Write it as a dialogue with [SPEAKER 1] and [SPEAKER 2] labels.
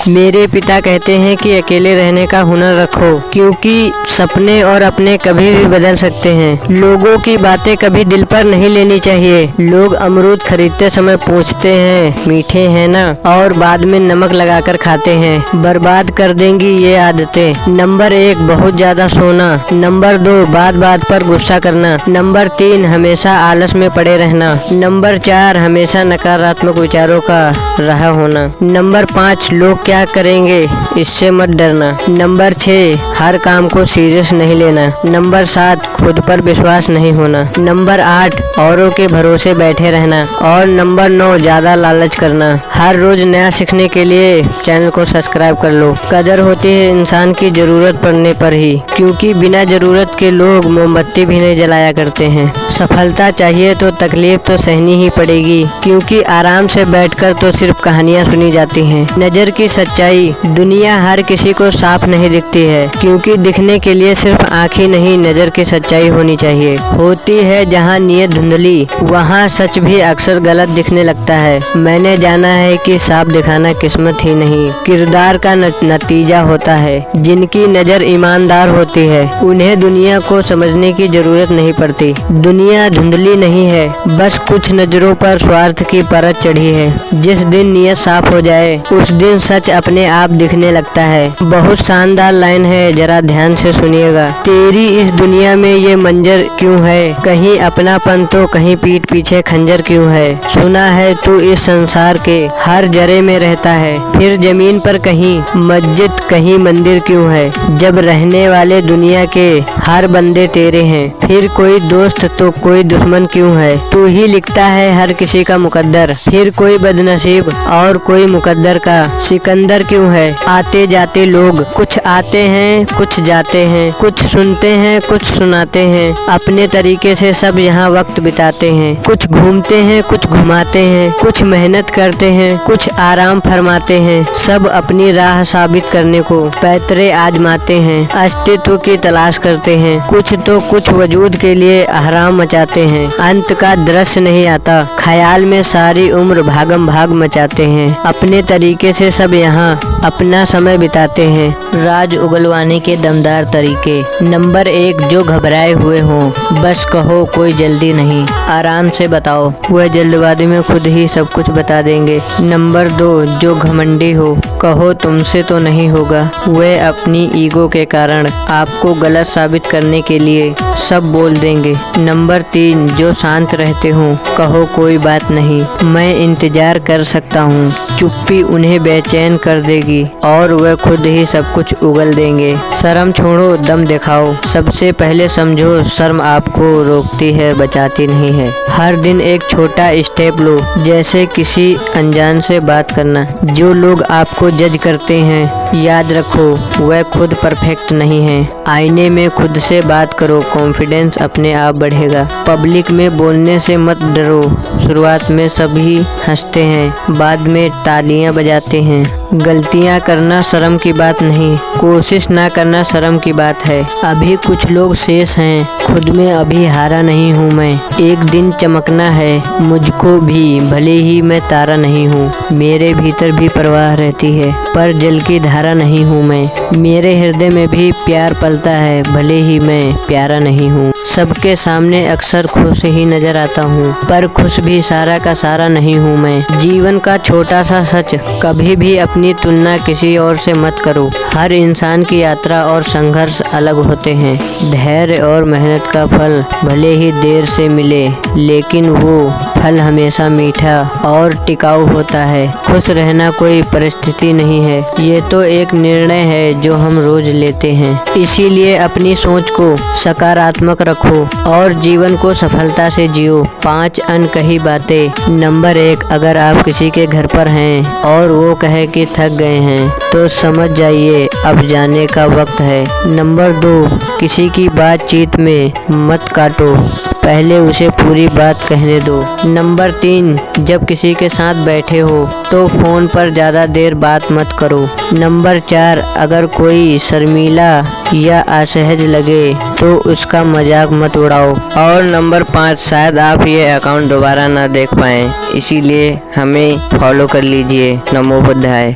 [SPEAKER 1] मेरे पिता कहते हैं कि अकेले रहने का हुनर रखो, क्योंकि सपने और अपने कभी भी बदल सकते हैं। लोगों की बातें कभी दिल पर नहीं लेनी चाहिए। लोग अमरूद खरीदते समय पूछते हैं मीठे हैं ना, और बाद में नमक लगाकर खाते हैं। बर्बाद कर देंगी ये आदतें। नंबर 1, बहुत ज्यादा सोना। नंबर 2, बात बात पर गुस्सा करना। नंबर 3, हमेशा आलस में पड़े रहना। नंबर 4, हमेशा नकारात्मक विचारों का रहा होना। नंबर 5, लोग क्या करेंगे इससे मत डरना। नंबर 6, हर काम को सीरियस नहीं लेना। नंबर 7, खुद पर विश्वास नहीं होना। नंबर 8, औरों के भरोसे बैठे रहना। और नंबर 9, ज्यादा लालच करना। हर रोज नया सीखने के लिए चैनल को सब्सक्राइब कर लो। कदर होती है इंसान की जरूरत पड़ने पर ही, क्योंकि बिना जरूरत के लोग मोमबत्ती भी नहीं जलाया करते हैं। सफलता चाहिए तो तकलीफ तो सहनी ही पड़ेगी, क्योंकि आराम से बैठकर तो सिर्फ कहानियाँ सुनी जाती हैं। नजर की सच्चाई। दुनिया हर किसी को साफ नहीं दिखती है, क्योंकि दिखने के लिए सिर्फ आँख ही नहीं, नजर की सच्चाई होनी चाहिए। होती है जहाँ नीयत धुंधली, वहाँ सच भी अक्सर गलत दिखने लगता है। मैंने जाना है कि साफ दिखाना किस्मत ही नहीं, किरदार का नतीजा होता है। जिनकी नजर ईमानदार होती है उन्हें दुनिया को समझने की जरूरत नहीं पड़ती। दुनिया धुंधली नहीं है, बस कुछ नजरों पर स्वार्थ की परत चढ़ी है। जिस दिन नीयत साफ हो जाए उस दिन सच अपने आप दिखने लगता है। बहुत शानदार लाइन है, जरा ध्यान से सुनिएगा। तेरी इस दुनिया में ये मंजर क्यों है, कहीं अपनापन तो कहीं पीठ पीछे खंजर क्यों है। सुना है तू इस संसार के हर जरे में रहता है, फिर जमीन पर कहीं मस्जिद कहीं मंदिर क्यों है। जब रहने वाले दुनिया के हर बंदे तेरे हैं, फिर कोई दोस्त तो कोई दुश्मन क्यों है। तू ही लिखता है हर किसी का मुकद्दर, फिर कोई बदनसीब और कोई मुकद्दर का सिकंदर क्यों है। आते जाते लोग, कुछ आते हैं कुछ जाते हैं, कुछ सुनते हैं कुछ सुनाते हैं। अपने तरीके से सब यहाँ वक्त बिताते हैं। कुछ घूमते हैं कुछ घुमाते हैं, कुछ मेहनत करते हैं कुछ आराम फरमाते हैं। सब अपनी राह साबित करने को पैतरे आजमाते हैं, अस्तित्व की तलाश करते हैं। कुछ तो कुछ वजूद के लिए अहराम मचाते हैं। अंत का दृश्य नहीं आता, ख्याल में सारी उम्र भागम भाग मचाते हैं। अपने तरीके से सब यहाँ अपना समय बिताते हैं। राज उगलवाने के दमदार तरीके। नंबर 1, जो घबराए हुए हों बस कहो कोई जल्दी नहीं, आराम से बताओ, वह जल्दबाजी में खुद ही सब कुछ बता देंगे। नंबर 2, जो घमंडी हो कहो तुमसे तो नहीं होगा, वह अपनी ईगो के कारण आपको गलत साबित करने के लिए सब बोल देंगे। नंबर 3, जो शांत रहते हो कहो कोई बात नहीं, मैं इंतजार कर सकता हूँ। चुप्पी उन्हें बेचैन कर देगी और वह खुद ही सब कुछ उगल देंगे। शर्म छोड़ो दम दिखाओ, सबसे पहले समझो शर्म आपको रोकती है बचाती नहीं है। हर दिन एक छोटा स्टेप लो, जैसे किसी अनजान से बात करना। जो लोग आपको जज करते हैं याद रखो वह खुद परफेक्ट नहीं है। आईने में खुद से बात करो, कॉन्फिडेंस अपने आप बढ़ेगा। पब्लिक में बोलने से मत डरो, शुरुआत में सभी हंसते हैं बाद में तालियां बजाते हैं। गलतियां करना शर्म की बात नहीं, कोशिश ना करना शर्म की बात है। अभी कुछ लोग शेष हैं, खुद में अभी हारा नहीं हूँ मैं। एक दिन चमकना है मुझको भी, भले ही मैं तारा नहीं हूँ। मेरे भीतर भी परवाह रहती है, पर जल की धारा नहीं हूँ मैं। मेरे हृदय में भी प्यार पलता है, भले ही मैं प्यारा नहीं हूँ। सबके सामने अक्सर खुश ही नजर आता हूँ, पर खुश भी सारा का सारा नहीं हूँ मैं। जीवन का छोटा सा सच, कभी भी अपनी तुलना किसी और से मत करो। हर इंसान की यात्रा और संघर्ष अलग होते हैं। धैर्य और मेहनत का फल भले ही देर से मिले, लेकिन वो फल हमेशा मीठा और टिकाऊ होता है। खुश रहना कोई परिस्थिति नहीं है, ये तो एक निर्णय है जो हम रोज लेते हैं। इसीलिए अपनी सोच को सकारात्मक रखो और जीवन को सफलता से जियो। 5 अनकही बातें। नंबर 1, अगर आप किसी के घर पर हैं और वो कहे कि थक गए हैं तो समझ जाइए अब जाने का वक्त है। नंबर 2, किसी की बातचीत में मत काटो, पहले उसे पूरी बात कहने दो। नंबर 3, जब किसी के साथ बैठे हो तो फोन पर ज़्यादा देर बात मत करो। नंबर 4, अगर कोई शर्मीला या असहज लगे तो उसका मजाक मत उड़ाओ। और नंबर 5, शायद आप ये अकाउंट दोबारा ना देख पाएँ, इसीलिए हमें फॉलो कर लीजिए। नमो बुद्धाय।